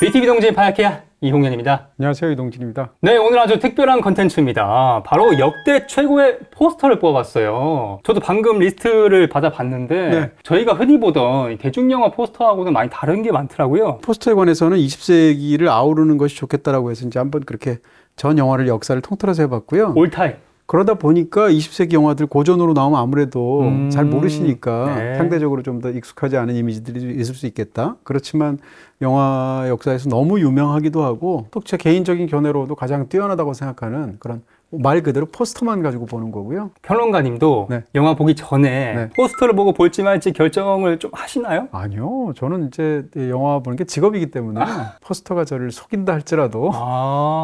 BTV 동진 파야케야 이홍현입니다. 안녕하세요, 이동진입니다. 네, 오늘 아주 특별한 컨텐츠입니다. 바로 역대 최고의 포스터를 뽑아봤어요. 저도 방금 리스트를 받아봤는데 네. 저희가 흔히 보던 대중영화 포스터하고는 많이 다른 게 많더라고요. 포스터에 관해서는 20세기를 아우르는 것이 좋겠다라고 해서 이제 한번 그렇게 전 영화를 역사를 통틀어서 해봤고요. 올타임. 그러다 보니까 20세기 영화들 고전으로 나오면 아무래도 잘 모르시니까 네. 상대적으로 좀 더 익숙하지 않은 이미지들이 있을 수 있겠다. 그렇지만 영화 역사에서 너무 유명하기도 하고 또 제 개인적인 견해로도 가장 뛰어나다고 생각하는 그런 말 그대로 포스터만 가지고 보는 거고요. 평론가님도 네. 영화 보기 전에 네. 포스터를 보고 볼지 말지 결정을 좀 하시나요? 아니요. 저는 이제 영화 보는 게 직업이기 때문에 포스터가 저를 속인다 할지라도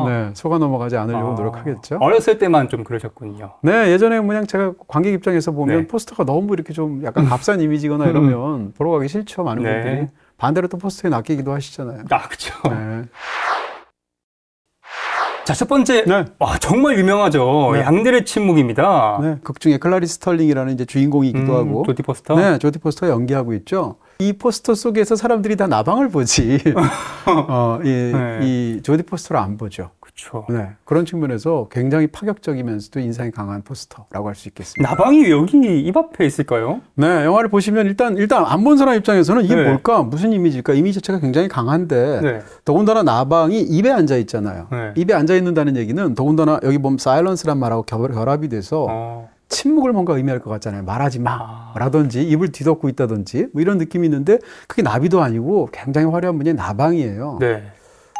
네, 속아 넘어가지 않으려고 노력하겠죠. 어렸을 때만 좀 그러셨군요. 네, 예전에 그냥 제가 관객 입장에서 보면 네. 포스터가 너무 이렇게 좀 약간 값싼 이미지거나 이러면 보러 가기 싫죠, 많은 네. 분들이. 반대로 또 포스터에 낚이기도 하시잖아요. 아, 그쵸. 네. 자, 첫 번째. 네. 와, 정말 유명하죠. 네. 양들의 침묵입니다. 네, 극 중에 클라리스 스털링이라는 이제 주인공이기도 하고. 조디 포스터? 네, 조디 포스터가 연기하고 있죠. 이 포스터 속에서 사람들이 다 나방을 보지. 네. 이 조디 포스터를 안 보죠. 그쵸. 네, 그런 측면에서 굉장히 파격적이면서도 인상이 강한 포스터라고 할 수 있겠습니다. 나방이 왜 여기 입 앞에 있을까요? 네, 영화를 보시면 일단 안 본 사람 입장에서는 이게 네. 뭘까? 무슨 이미지일까? 이미지 자체가 굉장히 강한데 네. 더군다나 나방이 입에 앉아 있잖아요. 네. 입에 앉아 있는다는 얘기는 더군다나 여기 보면 사일런스란 말하고 결합이 돼서 침묵을 뭔가 의미할 것 같잖아요. 말하지 마 라든지 입을 뒤덮고 있다든지 뭐 이런 느낌이 있는데 그게 나비도 아니고 굉장히 화려한 분야의 나방이에요. 네.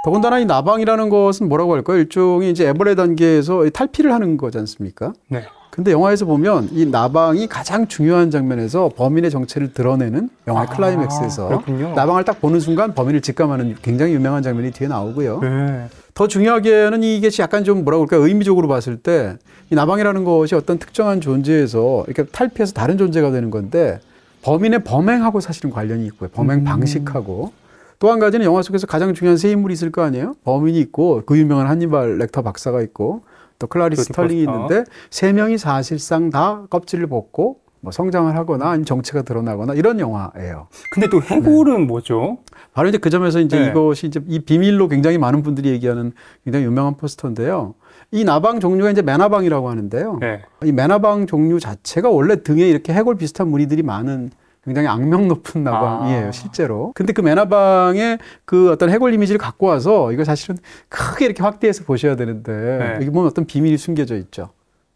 더군다나 이 나방이라는 것은 뭐라고 할까요? 일종의 이제 에벌레 단계에서 탈피를 하는 거지 않습니까? 네. 근데 영화에서 보면 이 나방이 가장 중요한 장면에서 범인의 정체를 드러내는 영화의 클라이맥스에서 그렇군요. 나방을 딱 보는 순간 범인을 직감하는 굉장히 유명한 장면이 뒤에 나오고요. 네. 더 중요하게는 이게 약간 좀 뭐라고 할까요? 의미적으로 봤을 때 이 나방이라는 것이 어떤 특정한 존재에서 이렇게 탈피해서 다른 존재가 되는 건데 범인의 범행하고 사실은 관련이 있고요. 범행 방식하고. 또 한 가지는 영화 속에서 가장 중요한 세 인물이 있을 거 아니에요? 범인이 있고 그 유명한 한니발 렉터 박사가 있고 또 클라리스 스털링이 있는데 세 명이 사실상 다 껍질을 벗고 뭐 성장을 하거나 아니면 정체가 드러나거나 이런 영화예요. 근데 또 해골은 뭐죠? 바로 이제 그 점에서 이제 네. 이것이 이제 이 비밀로 굉장히 많은 분들이 얘기하는 굉장히 유명한 포스터인데요. 이 나방 종류가 이제 매나방이라고 하는데요. 네. 이 매나방 종류 자체가 원래 등에 이렇게 해골 비슷한 무늬들이 많은 굉장히 악명 높은 나방이에요, 실제로. 근데 그 매나방의 그 어떤 해골 이미지를 갖고 와서 이거 사실은 크게 이렇게 확대해서 보셔야 되는데 네. 여기 보면 어떤 비밀이 숨겨져 있죠.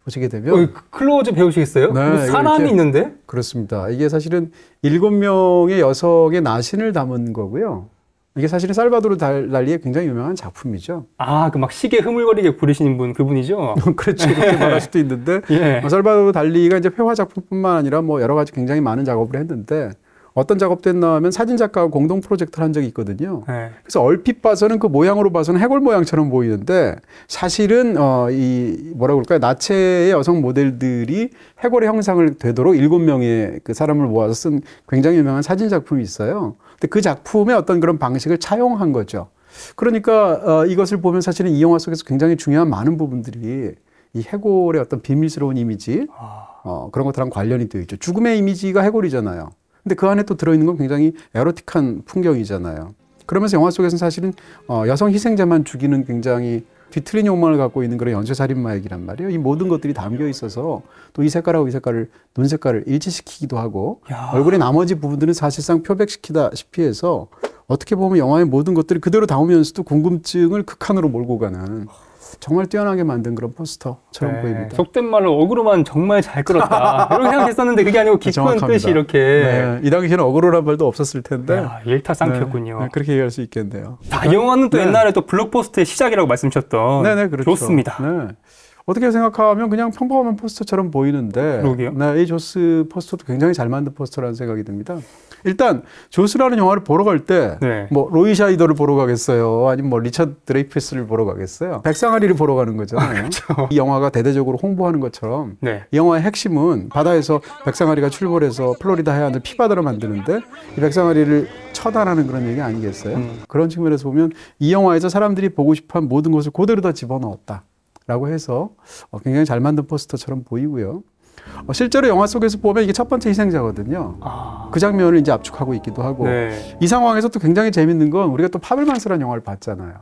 보시게 되면. 클로즈 배우시겠어요? 네, 사람이 이렇게. 있는데? 그렇습니다. 이게 사실은 7명의 여성의 나신을 담은 거고요. 이게 사실은 살바도르 달리의 굉장히 유명한 작품이죠. 아, 그 막 시계 흐물거리게 부르시는 분 그분이죠? 그렇죠. 그렇게 말할 수도 있는데 예. 살바도르 달리가 이제 회화 작품뿐만 아니라 뭐 여러 가지 굉장히 많은 작업을 했는데 어떤 작업도 했나 하면 사진 작가하고 공동 프로젝트를 한 적이 있거든요. 네. 그래서 얼핏 봐서는 그 모양으로 봐서는 해골 모양처럼 보이는데 사실은 이 뭐라고 그럴까요? 나체의 여성 모델들이 해골의 형상을 되도록 7명의 그 사람을 모아서 쓴 굉장히 유명한 사진 작품이 있어요. 근데 그 작품의 어떤 그런 방식을 차용한 거죠. 그러니까 이것을 보면 사실은 이 영화 속에서 굉장히 중요한 많은 부분들이 이 해골의 어떤 비밀스러운 이미지 그런 것들랑 관련이 되어 있죠. 죽음의 이미지가 해골이잖아요. 근데 그 안에 또 들어있는 건 굉장히 에로틱한 풍경이잖아요. 그러면서 영화 속에서는 사실은 여성 희생자만 죽이는 굉장히 뒤틀린 욕망을 갖고 있는 그런 연쇄살인마 얘기란 말이에요. 이 모든 것들이 담겨 있어서 또 이 색깔하고 이 색깔을 눈 색깔을 일치시키기도 하고 얼굴의 나머지 부분들은 사실상 표백시키다시피 해서 어떻게 보면 영화의 모든 것들이 그대로 담으면서도 궁금증을 극한으로 몰고 가는 정말 뛰어나게 만든 그런 포스터처럼 보입니다. 속된 말로 어그로만 정말 잘 끌었다. 이렇게 생각했었는데 그게 아니고 깊은 정확합니다. 뜻이 이렇게. 네, 이 당시에는 어그로란 말도 없었을 텐데. 야, 일타쌍피였군요. 네, 그렇게 얘기할 수 있겠네요. 자, 이 영화는 또 옛날에 또 블록버스터의 시작이라고 말씀하셨던. 네네, 그렇죠. 좋습니다. 네. 어떻게 생각하면 그냥 평범한 포스터처럼 보이는데 그러게요. 네, 이 조스 포스터도 굉장히 잘 만든 포스터라는 생각이 듭니다. 일단 조스라는 영화를 보러 갈 때 뭐 네. 로이 샤이더를 보러 가겠어요? 아니면 뭐 리처드 드레이프스를 보러 가겠어요? 백상아리를 보러 가는 거잖아요. 그렇죠. 이 영화가 대대적으로 홍보하는 것처럼 네. 이 영화의 핵심은 바다에서 백상아리가 출몰해서 플로리다 해안을 피바다로 만드는데 이 백상아리를 처단하는 그런 얘기 아니겠어요? 그런 측면에서 보면 이 영화에서 사람들이 보고 싶어한 모든 것을 그대로 다 집어넣었다 라고 해서 굉장히 잘 만든 포스터처럼 보이고요. 실제로 영화 속에서 보면 이게 첫 번째 희생자거든요. 아. 그 장면을 이제 압축하고 있기도 하고 네. 이 상황에서 또 굉장히 재밌는 건 우리가 또 파벨만스라는 영화를 봤잖아요.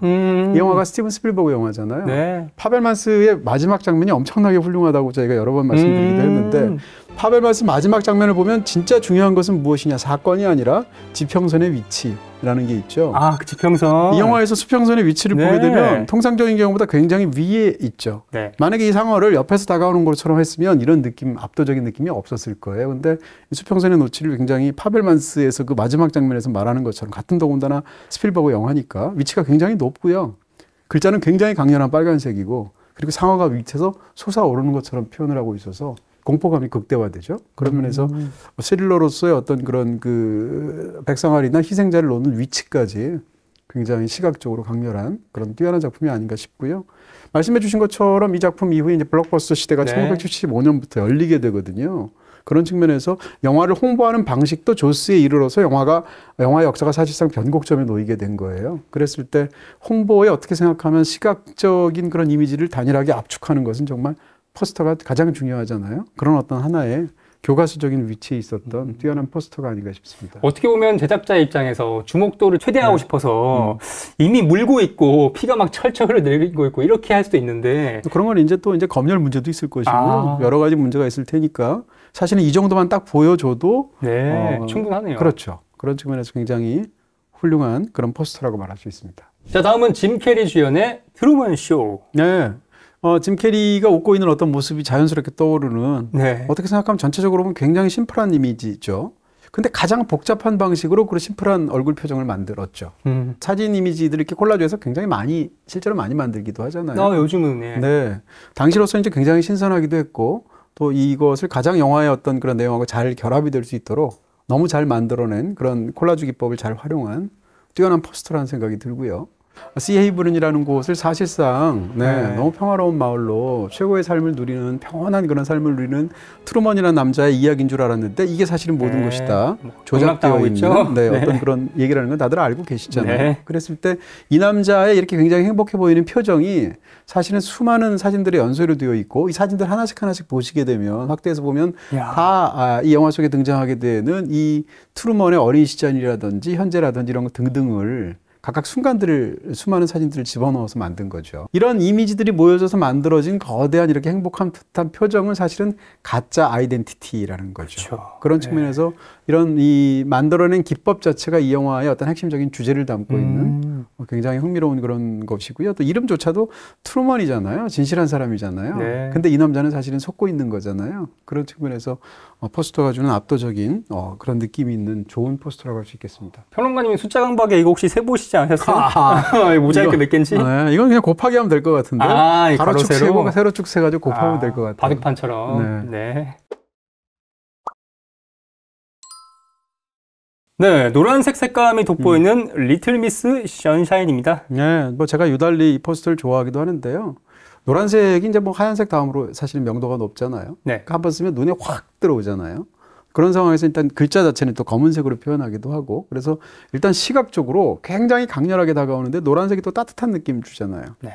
이 영화가 스티븐 스필버그 영화잖아요. 네. 파벨만스의 마지막 장면이 엄청나게 훌륭하다고 저희가 여러 번 말씀드리기도 했는데 파벨만스 마지막 장면을 보면 진짜 중요한 것은 무엇이냐 사건이 아니라 지평선의 위치라는 게 있죠. 아, 그 지평선. 이 영화에서 수평선의 위치를 네. 보게 되면 통상적인 경우보다 굉장히 위에 있죠. 네. 만약에 이 상어를 옆에서 다가오는 것처럼 했으면 이런 느낌, 압도적인 느낌이 없었을 거예요. 근데 이 수평선의 노치를 굉장히 파벨만스에서 그 마지막 장면에서 말하는 것처럼 같은 더군다나 스필버그 영화니까 위치가 굉장히 높고요. 글자는 굉장히 강렬한 빨간색이고 그리고 상어가 밑에서 솟아오르는 것처럼 표현을 하고 있어서 공포감이 극대화되죠. 그런 면에서 스릴러로서의 어떤 그런 그 백상아리나 희생자를 놓는 위치까지 굉장히 시각적으로 강렬한 그런 뛰어난 작품이 아닌가 싶고요. 말씀해 주신 것처럼 이 작품 이후에 이제 블록버스터 시대가 네. 1975년부터 열리게 되거든요. 그런 측면에서 영화를 홍보하는 방식도 조스에 이르러서 영화의 역사가 사실상 변곡점에 놓이게 된 거예요. 그랬을 때 홍보에 어떻게 생각하면 시각적인 그런 이미지를 단일하게 압축하는 것은 정말 포스터가 가장 중요하잖아요. 그런 어떤 하나의 교과서적인 위치에 있었던 뛰어난 포스터가 아닌가 싶습니다. 어떻게 보면 제작자의 입장에서 주목도를 최대화하고 싶어서 이미 물고 있고 피가 막 철철 흘러내리고 있고 이렇게 할 수도 있는데 그런 건 이제 또 이제 검열 문제도 있을 것이고 아. 여러 가지 문제가 있을 테니까 사실은 이 정도만 딱 보여줘도 네, 충분하네요. 그렇죠. 그런 측면에서 굉장히 훌륭한 그런 포스터라고 말할 수 있습니다. 자, 다음은 짐 캐리 주연의 트루먼 쇼. 네. 짐 캐리가 웃고 있는 어떤 모습이 자연스럽게 떠오르는 네. 어떻게 생각하면 전체적으로 보면 굉장히 심플한 이미지죠. 근데 가장 복잡한 방식으로 그런 심플한 얼굴 표정을 만들었죠. 사진 이미지들 이렇게 콜라주해서 굉장히 많이 실제로 많이 만들기도 하잖아요. 요즘은 네. 네. 당시로서 이제 굉장히 신선하기도 했고 또 이것을 가장 영화의 어떤 그런 내용하고 잘 결합이 될 수 있도록 너무 잘 만들어낸 그런 콜라주 기법을 잘 활용한 뛰어난 포스터라는 생각이 들고요. 시헤이브른이라는 곳을 사실상 너무 평화로운 마을로 최고의 삶을 누리는 평온한 그런 삶을 누리는 트루먼이라는 남자의 이야기인 줄 알았는데 이게 사실은 모든 것이다. 조작되어 있는 어떤 그런 얘기라는 건 다들 알고 계시잖아요. 네. 그랬을 때 이 남자의 이렇게 굉장히 행복해 보이는 표정이 사실은 수많은 사진들의 연속으로 되어 있고 이 사진들 하나씩 하나씩 보시게 되면 확대해서 보면 다 이 영화 속에 등장하게 되는 이 트루먼의 어린 시절이라든지 현재라든지 이런 것 등등을 각각 순간들을 수많은 사진들을 집어넣어서 만든 거죠. 이런 이미지들이 모여져서 만들어진 거대한 이렇게 행복한 듯한 표정은 사실은 가짜 아이덴티티라는 거죠. 그렇죠. 그런 측면에서 이런 이 만들어낸 기법 자체가 이 영화의 어떤 핵심적인 주제를 담고 있는 굉장히 흥미로운 그런 것이고요. 또 이름조차도 트루먼이잖아요. 진실한 사람이잖아요. 네. 근데 이 남자는 사실은 속고 있는 거잖아요. 그런 측면에서 포스터가 주는 압도적인 그런 느낌이 있는 좋은 포스터라고 할 수 있겠습니다. 평론가님이 숫자 강박에 이거 혹시 세보시지 않으셨어요? 모자이크 몇 개인지? 이건 그냥 곱하기 하면 될 것 같은데. 가로축 가로 세고 세로축 세가지고 곱하면 될 것 같아요. 바둑판처럼. 네. 네, 노란색 색감이 돋보이는 리틀 미스 션샤인입니다. 네, 뭐 제가 유달리 이 포스터를 좋아하기도 하는데요. 노란색이 이제 뭐 하얀색 다음으로 사실 명도가 높잖아요. 네. 그러니까 한번 쓰면 눈에 확 들어오잖아요. 그런 상황에서 일단 글자 자체는 또 검은색으로 표현하기도 하고 그래서 일단 시각적으로 굉장히 강렬하게 다가오는데 노란색이 또 따뜻한 느낌 주잖아요. 네.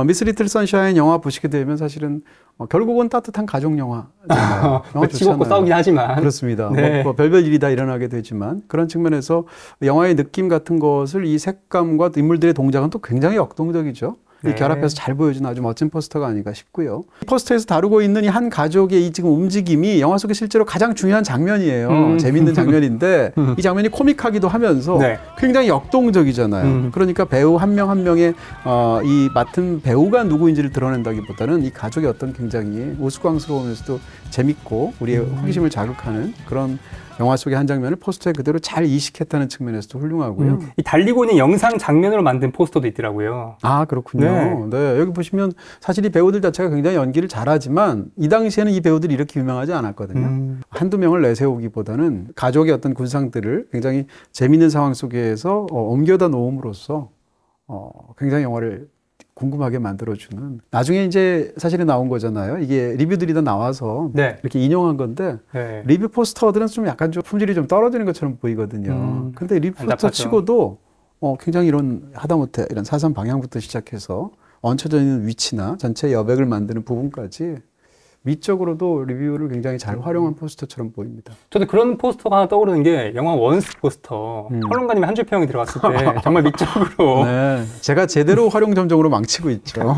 미스 리틀 선샤인 영화 보시게 되면 사실은 결국은 따뜻한 가족 영화잖아요. 치고받고 싸우긴 하지만. 그렇습니다. 네. 뭐 별별 일이 다 일어나게 되지만 그런 측면에서 영화의 느낌 같은 것을 이 색감과 인물들의 동작은 또 굉장히 역동적이죠. 이 결합해서 잘 보여주는 아주 멋진 포스터가 아닌가 싶고요. 이 포스터에서 다루고 있는 이 한 가족의 이 지금 움직임이 영화 속에 실제로 가장 중요한 장면이에요. 재밌는 장면인데 이 장면이 코믹하기도 하면서 굉장히 역동적이잖아요. 그러니까 배우 한 명 한 명의 이 맡은 배우가 누구인지를 드러낸다기보다는 이 가족의 어떤 굉장히 우스꽝스러우면서도 재밌고 우리의 호기심을 자극하는 그런 영화 속의 한 장면을 포스터에 그대로 잘 이식했다는 측면에서도 훌륭하고요. 이 달리고 있는 영상 장면으로 만든 포스터도 있더라고요. 아, 그렇군요. 네, 여기 보시면 사실 이 배우들 자체가 굉장히 연기를 잘하지만 이 당시에는 이 배우들이 이렇게 유명하지 않았거든요. 한두 명을 내세우기보다는 가족의 어떤 군상들을 굉장히 재밌는 상황 속에서 옮겨다 놓음으로써 굉장히 영화를 궁금하게 만들어주는 나중에 이제 사실은 나온 거잖아요. 이게 리뷰들이 다 나와서 이렇게 인용한 건데 리뷰 포스터들은 좀 약간 좀 품질이 좀 떨어지는 것처럼 보이거든요. 근데 리뷰 포스터 치고도 굉장히 이런 하다못해 이런 사선 방향부터 시작해서 얹혀져 있는 위치나 전체 여백을 만드는 부분까지 미적으로도 리뷰를 굉장히 잘 활용한 포스터처럼 보입니다. 저도 그런 포스터가 하나 떠오르는 게 영화 원스 포스터. 평론가님이 한 줄 평이 들어갔을 때 정말 미적으로. 네, 제가 제대로 활용 점정으로 망치고 있죠.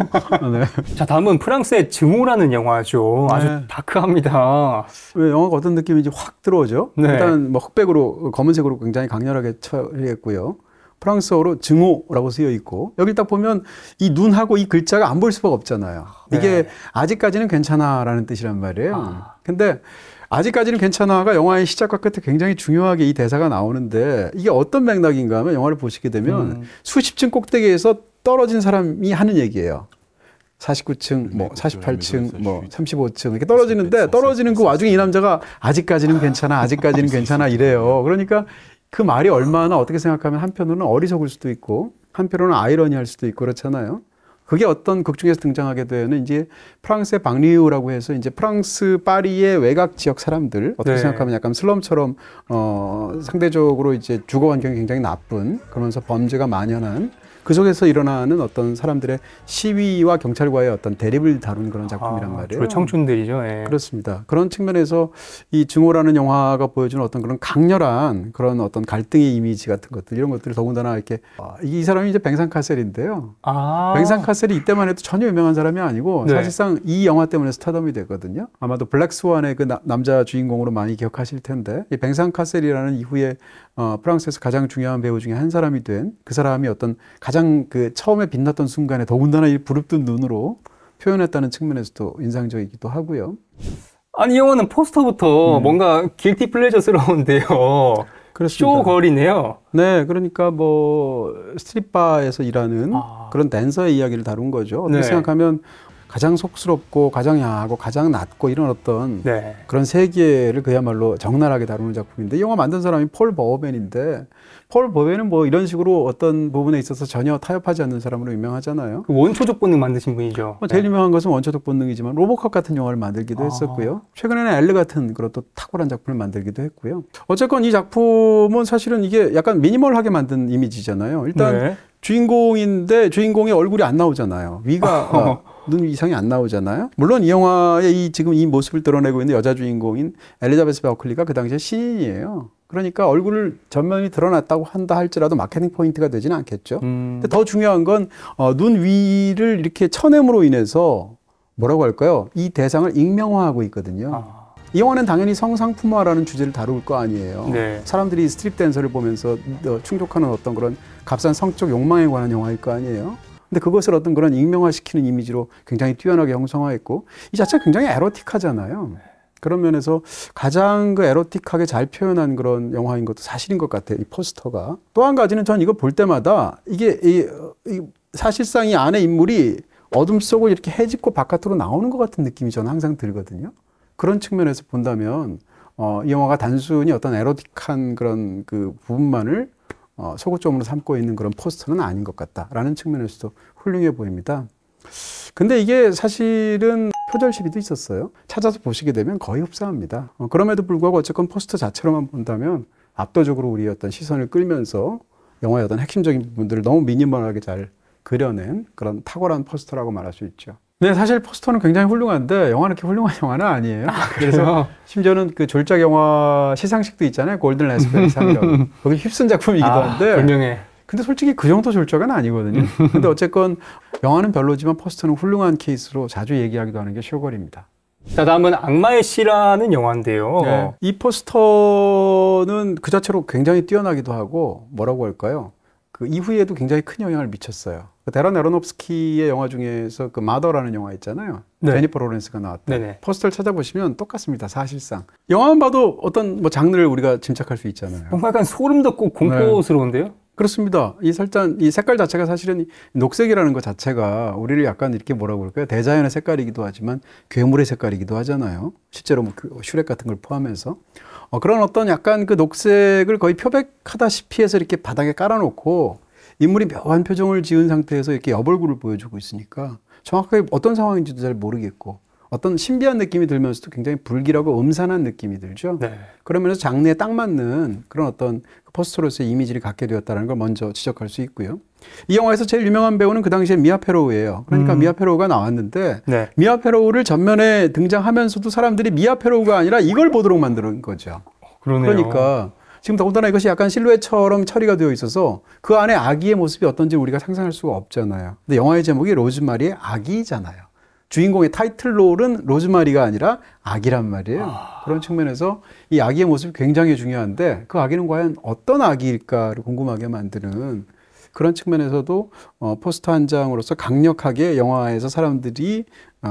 네. 자, 다음은 프랑스의 증오라는 영화죠. 아주 네. 다크합니다. 왜 영화가 어떤 느낌인지 확 들어오죠. 네. 일단 뭐 흑백으로 검은색으로 굉장히 강렬하게 처리했고요. 프랑스어로 증오라고 쓰여 있고 여기 딱 보면 이 눈하고 이 글자가 안 보일 수가 없잖아요. 이게 네. 아직까지는 괜찮아라는 뜻이란 말이에요. 근데 아직까지는 괜찮아가 영화의 시작과 끝에 굉장히 중요하게 이 대사가 나오는데 이게 어떤 맥락인가 하면 영화를 보시게 되면 수십 층 꼭대기에서 떨어진 사람이 하는 얘기예요. 49층, 뭐 48층, 뭐 35층 이렇게 떨어지는데 떨어지는 그 와중에 이 남자가 아직까지는 괜찮아, 아직까지는 괜찮아 이래요. 그러니까 그 말이 얼마나 어떻게 생각하면 한편으로는 어리석을 수도 있고 한편으로는 아이러니할 수도 있고 그렇잖아요. 그게 어떤 극 중에서 등장하게 되는 이제 프랑스의 방리우라고 해서 이제 프랑스 파리의 외곽 지역 사람들 어떻게 네. 생각하면 약간 슬럼처럼 상대적으로 이제 주거 환경이 굉장히 나쁜 그러면서 범죄가 만연한 그 속에서 일어나는 어떤 사람들의 시위와 경찰과의 어떤 대립을 다룬 그런 작품이란 말이에요. 주로 청춘들이죠. 예. 그렇습니다. 그런 측면에서 이 증오라는 영화가 보여주는 어떤 그런 강렬한 그런 어떤 갈등의 이미지 같은 것들 이런 것들을 더군다나 이렇게 이 사람이 이제 뱅상 카셀인데요. 뱅상 카셀이 이때만 해도 전혀 유명한 사람이 아니고 네. 사실상 이 영화 때문에 스타덤이 됐거든요. 아마도 블랙 스완의 그 남자 주인공으로 많이 기억하실 텐데 이 뱅상 카셀이라는 이후에 프랑스에서 가장 중요한 배우 중에 한 사람이 된 그 사람이 어떤 가장 그 처음에 빛났던 순간에 더군다나 이 부릅뜬 눈으로 표현했다는 측면에서도 인상적이기도 하고요. 아니, 이 영화는 포스터부터 뭔가 길티 플레저스러운데요. 그렇습니다. 쇼걸이네요. 네, 그러니까 뭐 스트릿바에서 일하는 그런 댄서의 이야기를 다룬 거죠. 어떻게 네. 생각하면 가장 속스럽고 가장 야하고 가장 낮고 이런 어떤 네. 그런 세계를 그야말로 적나라하게 다루는 작품인데 이 영화 만든 사람이 폴 버벤인데 폴 버벤은 뭐 이런 식으로 어떤 부분에 있어서 전혀 타협하지 않는 사람으로 유명하잖아요. 그 원초적 본능 만드신 분이죠. 제일 유명한 것은 원초적 본능이지만 로보캅 같은 영화를 만들기도 했었고요. 최근에는 엘르 같은 그런 또 탁월한 작품을 만들기도 했고요. 어쨌건 이 작품은 사실은 이게 약간 미니멀하게 만든 이미지잖아요. 일단 네. 주인공인데 주인공의 얼굴이 안 나오잖아요. 위가 눈 이상이 안 나오잖아요. 물론 이 영화의 이 지금 이 모습을 드러내고 있는 여자 주인공인 엘리자베스 버클리가 그 당시에 신인이에요. 그러니까 얼굴을 전면이 드러났다고 한다 할지라도 마케팅 포인트가 되지는 않겠죠. 근데 더 중요한 건 눈 위를 이렇게 쳐냄으로 인해서 뭐라고 할까요? 이 대상을 익명화하고 있거든요. 이 영화는 당연히 성상품화라는 주제를 다룰 거 아니에요. 네. 사람들이 스트립 댄서를 보면서 충족하는 어떤 그런 값싼 성적 욕망에 관한 영화일 거 아니에요. 근데 그것을 어떤 그런 익명화시키는 이미지로 굉장히 뛰어나게 형성화했고 이 자체가 굉장히 에로틱하잖아요. 그런 면에서 가장 그 에로틱하게 잘 표현한 그런 영화인 것도 사실인 것 같아요. 이 포스터가. 또 한 가지는 전 이거 볼 때마다 이게 사실상 이 안에 인물이 어둠 속을 이렇게 헤집고 바깥으로 나오는 것 같은 느낌이 저는 항상 들거든요. 그런 측면에서 본다면 이 영화가 단순히 어떤 에로틱한 그런 그 부분만을 소고점으로 삼고 있는 그런 포스터는 아닌 것 같다라는 측면에서도 훌륭해 보입니다. 근데 이게 사실은 표절 시비도 있었어요. 찾아서 보시게 되면 거의 흡사합니다. 그럼에도 불구하고 어쨌건 포스터 자체로만 본다면 압도적으로 우리의 어떤 시선을 끌면서 영화의 어떤 핵심적인 부분들을 너무 미니멀하게 잘 그려낸 그런 탁월한 포스터라고 말할 수 있죠. 네, 사실 포스터는 굉장히 훌륭한데 영화는 그렇게 훌륭한 영화는 아니에요. 그래서 심지어는 그 졸작 영화 시상식도 있잖아요. 골든 레스페리상이라고. 거기 휩쓴 작품이기도 한데. 분명해. 근데 솔직히 그 정도 졸작은 아니거든요. 근데 어쨌건 영화는 별로지만 포스터는 훌륭한 케이스로 자주 얘기하기도 하는 게 쇼걸입니다. 자, 다음은 악마의 씨라는 영화인데요. 네. 이 포스터는 그 자체로 굉장히 뛰어나기도 하고 뭐라고 할까요? 그 이후에도 굉장히 큰 영향을 미쳤어요. 데란 에로노프스키의 영화 중에서 그 마더라는 영화 있잖아요. 네. 제니퍼 로렌스가 나왔던 네네. 포스터를 찾아보시면 똑같습니다. 사실상 영화만 봐도 어떤 뭐 장르를 우리가 짐작할 수 있잖아요. 뭔가 약간 소름 돋고 공포스러운데요? 그렇습니다. 이 색깔 자체가 사실은 녹색이라는 것 자체가 우리를 약간 이렇게 뭐라고 그럴까요? 대자연의 색깔이기도 하지만 괴물의 색깔이기도 하잖아요. 실제로 뭐 슈렉 같은 걸 포함해서. 그런 어떤 약간 그 녹색을 거의 표백하다시피 해서 이렇게 바닥에 깔아놓고 인물이 묘한 표정을 지은 상태에서 이렇게 옆얼굴을 보여주고 있으니까 정확하게 어떤 상황인지도 잘 모르겠고 어떤 신비한 느낌이 들면서도 굉장히 불길하고 음산한 느낌이 들죠. 네. 그러면서 장르에 딱 맞는 그런 어떤 포스터로서의 이미지를 갖게 되었다는 걸 먼저 지적할 수 있고요. 이 영화에서 제일 유명한 배우는 그 당시에 미아 페로우예요. 그러니까 미아 페로우가 나왔는데 네. 미아 페로우를 전면에 등장하면서도 사람들이 미아 페로우가 아니라 이걸 보도록 만드는 거죠. 그러네요. 그러니까 지금 더군다나 이것이 약간 실루엣처럼 처리가 되어 있어서 그 안에 아기의 모습이 어떤지 우리가 상상할 수가 없잖아요. 근데 영화의 제목이 로즈마리의 아기잖아요. 주인공의 타이틀롤은 로즈마리가 아니라 아기란 말이에요. 그런 측면에서 이 아기의 모습이 굉장히 중요한데 그 아기는 과연 어떤 아기일까를 궁금하게 만드는 그런 측면에서도 포스터 한 장으로서 강력하게 영화에서 사람들이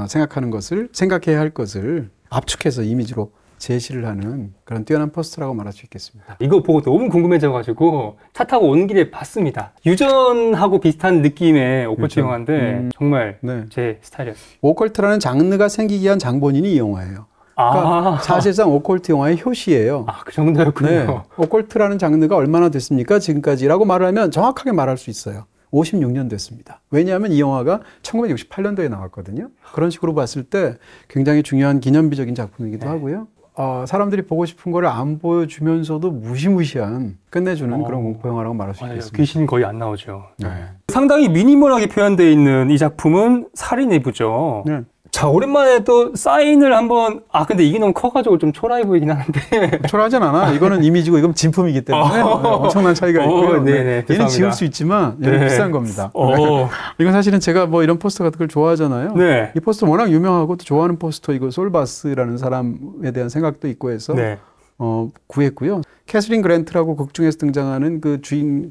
생각하는 것을 생각해야 할 것을 압축해서 이미지로 제시를 하는 그런 뛰어난 포스터라고 말할 수 있겠습니다. 이거 보고 너무 궁금해져가지고 차 타고 오는 길에 봤습니다. 유전하고 비슷한 느낌의 오컬트 영화인데 정말 네. 제 스타일이었어요. 오컬트라는 장르가 생기게 한 장본인이 이 영화예요. 그러니까 사실상 오컬트 영화의 효시예요. 그 정도였군요. 네. 오컬트라는 장르가 얼마나 됐습니까? 지금까지라고 말을 하면 정확하게 말할 수 있어요. 56년 됐습니다. 왜냐하면 이 영화가 1968년도에 나왔거든요. 그런 식으로 봤을 때 굉장히 중요한 기념비적인 작품이기도 하고요. 사람들이 보고 싶은 거를 안 보여주면서도 무시무시한 끝내주는 그런 공포 영화라고 말할 수 있겠습니다. 귀신 거의 안 나오죠. 네. 상당히 미니멀하게 표현되어 있는 이 작품은 살인 내부죠. 네. 자, 오랜만에 또 사인을 한번, 근데 이게 너무 커가지고 좀 초라해 보이긴 하는데. 초라하진 않아. 이거는 이미지고 이건 진품이기 때문에 엄청난 차이가 있고요. 네네. 얘는 지울 수 있지만 얘는 비싼 겁니다. 이건 사실은 제가 뭐 이런 포스터 같은 걸 좋아하잖아요. 네. 이 포스터 워낙 유명하고 또 좋아하는 포스터 이거 솔바스라는 사람에 대한 생각도 있고 해서 네. 구했고요. 캐서린 그랜트라고 극 중에서 등장하는 그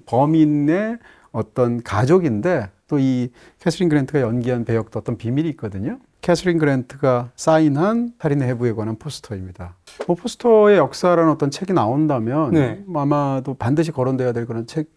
범인의 어떤 가족인데 또 이 캐서린 그랜트가 연기한 배역도 어떤 비밀이 있거든요. 캐서린 그랜트가 사인한 살인의 해부에 관한 포스터입니다. 뭐 포스터의 역사라는 어떤 책이 나온다면 네. 아마도 반드시 거론돼야 될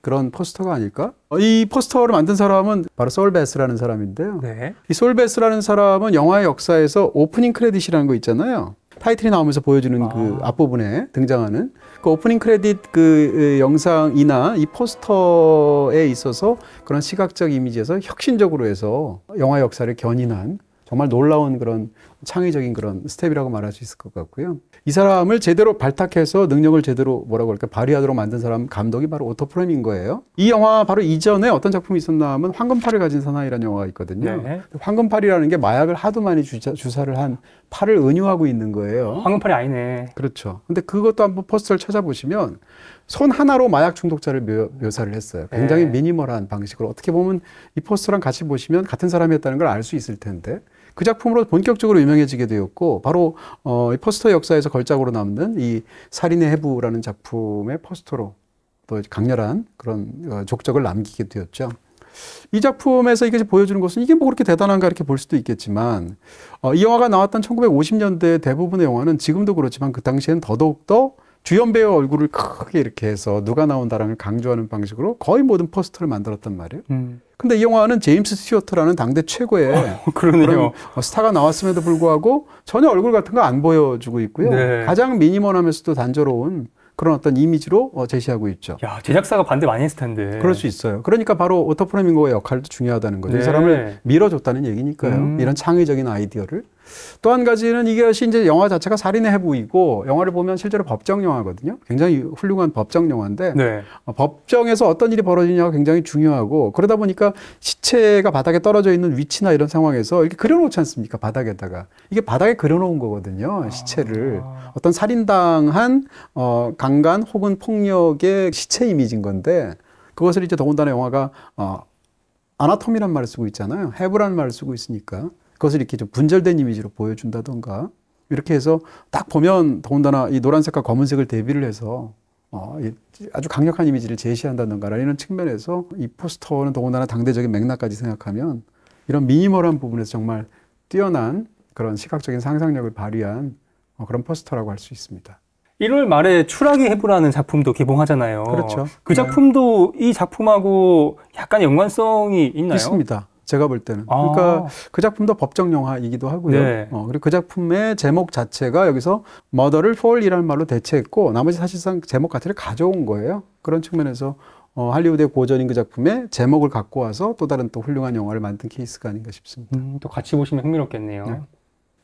그런 포스터가 아닐까? 이 포스터를 만든 사람은 바로 솔 베스라는 사람인데요. 네. 이 솔 베스라는 사람은 영화의 역사에서 오프닝 크레딧이라는 거 있잖아요. 타이틀이 나오면서 보여주는 그 앞부분에 등장하는 그 오프닝 크레딧 그 영상이나 이 포스터에 있어서 그런 시각적 이미지에서 혁신적으로 해서 영화 역사를 견인한 정말 놀라운 그런 창의적인 그런 스텝이라고 말할 수 있을 것 같고요. 이 사람을 제대로 발탁해서 능력을 제대로 뭐라고 할까 발휘하도록 만든 사람 감독이 바로 오토 프렘인 거예요. 이 영화 바로 이전에 어떤 작품이 있었나 하면 황금팔을 가진 사나이라는 영화가 있거든요. 네. 황금팔이라는 게 마약을 하도 많이 주사를 한 팔을 은유하고 있는 거예요. 황금팔이 아니네. 그렇죠. 근데 그것도 한번 포스터를 찾아보시면 손 하나로 마약 중독자를 묘사를 했어요. 굉장히 미니멀한 방식으로. 어떻게 보면 이 포스터랑 같이 보시면 같은 사람이었다는 걸 알 수 있을 텐데 그 작품으로 본격적으로 유명해지게 되었고 바로 이 포스터 역사에서 걸작으로 남는 이 살인의 해부라는 작품의 포스터로 또 강렬한 그런 족적을 남기게 되었죠. 이 작품에서 이것이 보여주는 것은 이게 뭐 그렇게 대단한가 이렇게 볼 수도 있겠지만 이 영화가 나왔던 1950년대 대부분의 영화는 지금도 그렇지만 그 당시에는 더더욱더 주연 배우 얼굴을 크게 이렇게 해서 누가 나온다라는 걸 강조하는 방식으로 거의 모든 포스터를 만들었단 말이에요. 근데 이 영화는 제임스 스튜어트라는 당대 최고의 그런 스타가 나왔음에도 불구하고 전혀 얼굴 같은 거 안 보여주고 있고요. 네. 가장 미니멀하면서도 단조로운 그런 어떤 이미지로 제시하고 있죠. 야, 제작사가 반대 많이 했을 텐데. 그럴 수 있어요. 그러니까 바로 오토 프레밍고의 역할도 중요하다는 거죠. 이 사람을 밀어줬다는 얘기니까요. 이런 창의적인 아이디어를. 또 한 가지는 이것이 이제 영화 자체가 살인의 해부이고 영화를 보면 실제로 법정 영화거든요. 굉장히 훌륭한 법정 영화인데 법정에서 어떤 일이 벌어지냐가 굉장히 중요하고 그러다 보니까 시체가 바닥에 떨어져 있는 위치나 이런 상황에서 이렇게 그려놓지 않습니까? 바닥에다가. 이게 바닥에 그려놓은 거거든요. 시체를. 어떤 살인당한 강간 혹은 폭력의 시체 이미지인 건데 그것을 이제 더군다나 영화가 아나토미란 말을 쓰고 있잖아요. 해부라는 말을 쓰고 있으니까 그것을 이렇게 좀 분절된 이미지로 보여준다던가 이렇게 해서 딱 보면 더군다나 이 노란색과 검은색을 대비를 해서 아주 강력한 이미지를 제시한다던가라는 이런 측면에서 이 포스터는 더군다나 당대적인 맥락까지 생각하면 이런 미니멀한 부분에서 정말 뛰어난 그런 시각적인 상상력을 발휘한 그런 포스터라고 할 수 있습니다. 1월 말에 추락의 해부라는 작품도 개봉하잖아요. 그렇죠. 그 작품도 이 작품하고 약간 연관성이 있나요? 있습니다. 제가 볼 때는. 그러니까 그 작품도 법정 영화이기도 하고요. 그리고 그 작품의 제목 자체가 여기서 Murder Fall이라는 말로 대체했고 나머지 사실상 제목 자체를 가져온 거예요. 그런 측면에서 할리우드의 고전인 그 작품의 제목을 갖고 와서 또 다른 또 훌륭한 영화를 만든 케이스가 아닌가 싶습니다. 또 같이 보시면 흥미롭겠네요.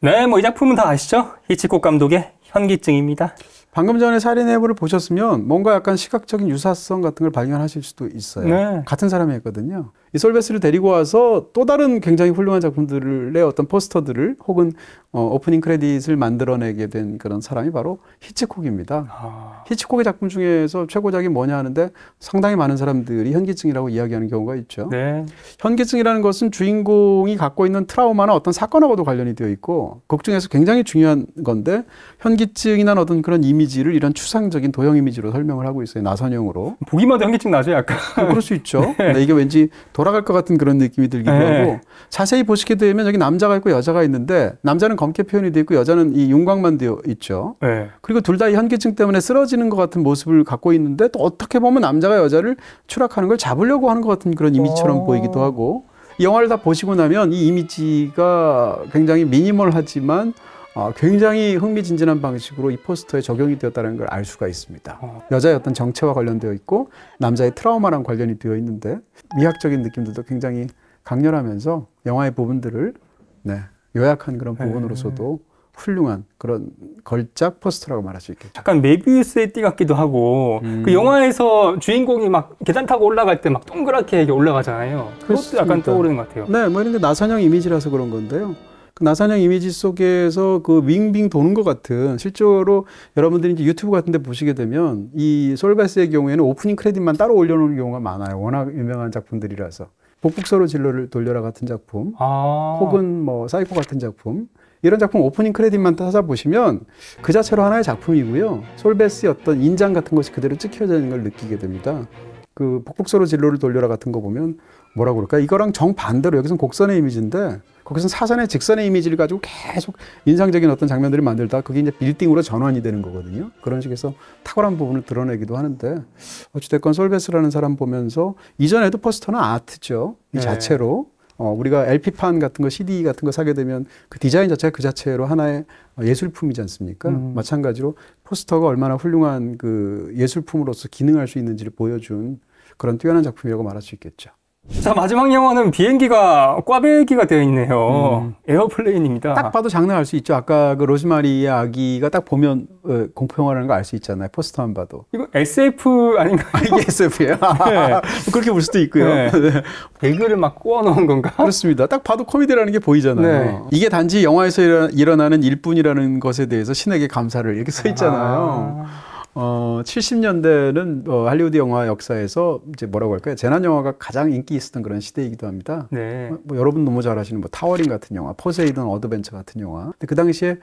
네, 뭐 이 작품은 다 아시죠? 히치콕 감독의 현기증입니다. 방금 전에 살인의 해부를 보셨으면 뭔가 약간 시각적인 유사성 같은 걸 발견하실 수도 있어요. 네. 같은 사람이 했거든요. 이 솔베스를 데리고 와서 또 다른 굉장히 훌륭한 작품들의 어떤 포스터들을 혹은 오프닝 크레딧을 만들어내게 된 그런 사람이 바로 히치콕입니다. 히치콕의 작품 중에서 최고작이 뭐냐 하는데 상당히 많은 사람들이 현기증이라고 이야기하는 경우가 있죠. 네. 현기증이라는 것은 주인공이 갖고 있는 트라우마나 어떤 사건하고도 관련이 되어 있고 극 중에서 굉장히 중요한 건데 현기증이나 어떤 그런 이미지를 이런 추상적인 도형 이미지로 설명을 하고 있어요. 나선형으로. 보기만 해도 현기증 나죠, 약간. 그럴 수 있죠. 네, 이게 왠지 돌아갈 것 같은 그런 느낌이 들기도 네. 하고 자세히 보시게 되면 여기 남자가 있고 여자가 있는데 남자는 검게 표현이 되어 있고 여자는 이 윤곽만 되어 있죠. 네. 그리고 둘 다 이 현기증 때문에 쓰러지는 것 같은 모습을 갖고 있는데 또 어떻게 보면 남자가 여자를 추락하는 걸 잡으려고 하는 것 같은 그런 이미지처럼 보이기도 하고 이 영화를 다 보시고 나면 이 이미지가 굉장히 미니멀하지만 굉장히 흥미진진한 방식으로 이 포스터에 적용이 되었다는 걸 알 수가 있습니다. 여자의 어떤 정체와 관련되어 있고 남자의 트라우마랑 관련이 되어 있는데 미학적인 느낌들도 굉장히 강렬하면서 영화의 부분들을 요약한 그런 부분으로서도 훌륭한 그런 걸작 포스터라고 말할 수 있겠죠. 약간 메비우스의 띠 같기도 하고 그 영화에서 주인공이 막 계단 타고 올라갈 때 막 동그랗게 이렇게 올라가잖아요. 그것도 그렇습니다. 약간 떠오르는 것 같아요. 네, 뭐 이런 게 나선형 이미지라서 그런 건데요. 그 나선형 이미지 속에서 그 윙빙 도는 것 같은 실제로 여러분들이 이제 유튜브 같은 데 보시게 되면 이 솔베스의 경우에는 오프닝 크레딧만 따로 올려놓는 경우가 많아요. 워낙 유명한 작품들이라서. 복북서로 진로를 돌려라 같은 작품 혹은 뭐 사이코 같은 작품 이런 작품 오프닝 크레딧만 찾아보시면 그 자체로 하나의 작품이고요. 솔베스의 어떤 인장 같은 것이 그대로 찍혀져 있는 걸 느끼게 됩니다. 그 복북서로 진로를 돌려라 같은 거 보면 뭐라고 그럴까? 이거랑 정반대로 여기서는 곡선의 이미지인데 거기서는 사선의 직선의 이미지를 가지고 계속 인상적인 어떤 장면들을 만들다가 그게 이제 빌딩으로 전환이 되는 거거든요. 그런 식에서 탁월한 부분을 드러내기도 하는데 어찌됐건 솔베스라는 사람 보면서 이전에도 포스터는 아트죠. 이 자체로 우리가 LP판 같은 거, CD 같은 거 사게 되면 그 디자인 자체가 그 자체로 하나의 예술품이지 않습니까? 마찬가지로 포스터가 얼마나 훌륭한 그 예술품으로서 기능할 수 있는지를 보여준 그런 뛰어난 작품이라고 말할 수 있겠죠. 자, 마지막 영화는 비행기가 꽈배기가 되어 있네요. 에어플레인입니다. 딱 봐도 장난 알 수 있죠. 아까 그 로즈마리의 아기가 딱 보면 공포영화라는 거 알 수 있잖아요. 포스터만 봐도. 이거 SF 아닌가요? 이게 SF예요? 네. 그렇게 볼 수도 있고요. 네. 배그를 막 구워 넣은 건가? 그렇습니다. 딱 봐도 코미디라는 게 보이잖아요. 네. 이게 단지 영화에서 일어나는 일뿐이라는 것에 대해서 신에게 감사를 이렇게 써 있잖아요. 70년대는 할리우드 영화 역사에서 이제 뭐라고 할까요? 재난 영화가 가장 인기 있었던 그런 시대이기도 합니다. 네. 뭐 여러분 너무 잘 아시는 뭐 타워링 같은 영화, 포세이돈 어드벤처 같은 영화. 근데 그 당시에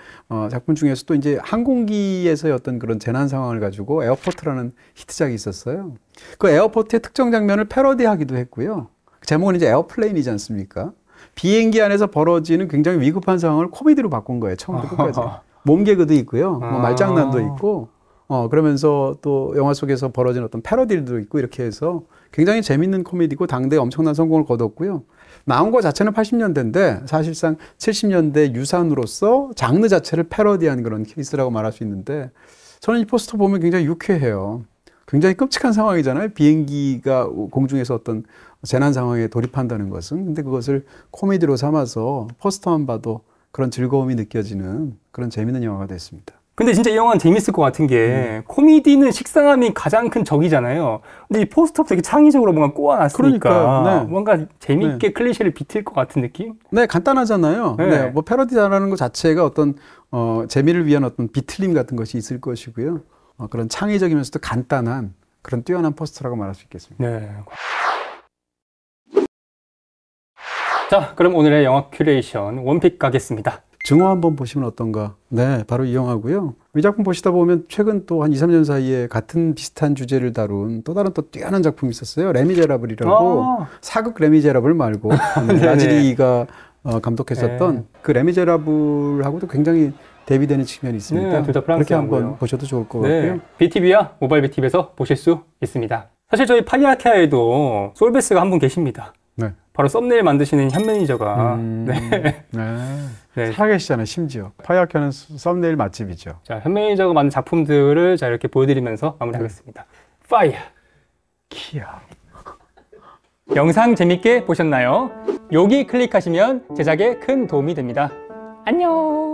작품 중에서 또 이제 항공기에서의 어떤 그런 재난 상황을 가지고 에어포트라는 히트작이 있었어요. 그 에어포트의 특정 장면을 패러디하기도 했고요. 그 제목은 이제 에어플레인이지 않습니까? 비행기 안에서 벌어지는 굉장히 위급한 상황을 코미디로 바꾼 거예요. 처음부터 끝까지. 몸개그도 있고요. 뭐 말장난도 있고. 그러면서 또 영화 속에서 벌어진 어떤 패러디도 있고 이렇게 해서 굉장히 재밌는 코미디고 당대에 엄청난 성공을 거뒀고요. 나온 거 자체는 80년대인데 사실상 70년대 유산으로서 장르 자체를 패러디한 그런 케이스라고 말할 수 있는데 저는 이 포스터 보면 굉장히 유쾌해요. 굉장히 끔찍한 상황이잖아요. 비행기가 공중에서 어떤 재난 상황에 돌입한다는 것은. 근데 그것을 코미디로 삼아서 포스터만 봐도 그런 즐거움이 느껴지는 그런 재밌는 영화가 됐습니다. 근데 진짜 이 영화는 재밌을 것 같은 게 코미디는 식상함이 가장 큰 적이잖아요. 근데 이 포스터도 되게 창의적으로 뭔가 꼬아놨으니까 네. 뭔가 재밌게 클리셰를 비틀 것 같은 느낌? 네, 간단하잖아요. 네. 네, 뭐 패러디라는 것 자체가 어떤 재미를 위한 어떤 비틀림 같은 것이 있을 것이고요. 그런 창의적이면서도 간단한 그런 뛰어난 포스터라고 말할 수 있겠습니다. 네. 자, 그럼 오늘의 영화 큐레이션 원픽 가겠습니다. 증오 한번 보시면 어떤가? 네, 바로 이 영화고요. 이 작품 보시다 보면 최근 또 한 2, 3년 사이에 같은 비슷한 주제를 다룬 또 다른 또 뛰어난 작품이 있었어요. 레미제라블이라고. 사극 레미제라블 말고 라즈리가 감독했었던 그 레미제라블하고도 굉장히 대비되는 측면이 있습니다. 네, 둘 다 프랑스 그렇게 한번 영화고요. 보셔도 좋을 것 네, 같고요. BTV와 모바일 BTV에서 보실 수 있습니다. 사실 저희 파리아키아에도 솔베스가 한 분 계십니다. 네. 바로 썸네일 만드시는 현 매니저가 네. 살아계시잖아요, 심지어. 파이아켜는 썸네일 맛집이죠. 자, 현 매니저가 만든 작품들을 자 이렇게 보여드리면서 마무리하겠습니다. 파이어 키야. 영상 재밌게 보셨나요? 여기 클릭하시면 제작에 큰 도움이 됩니다. 안녕.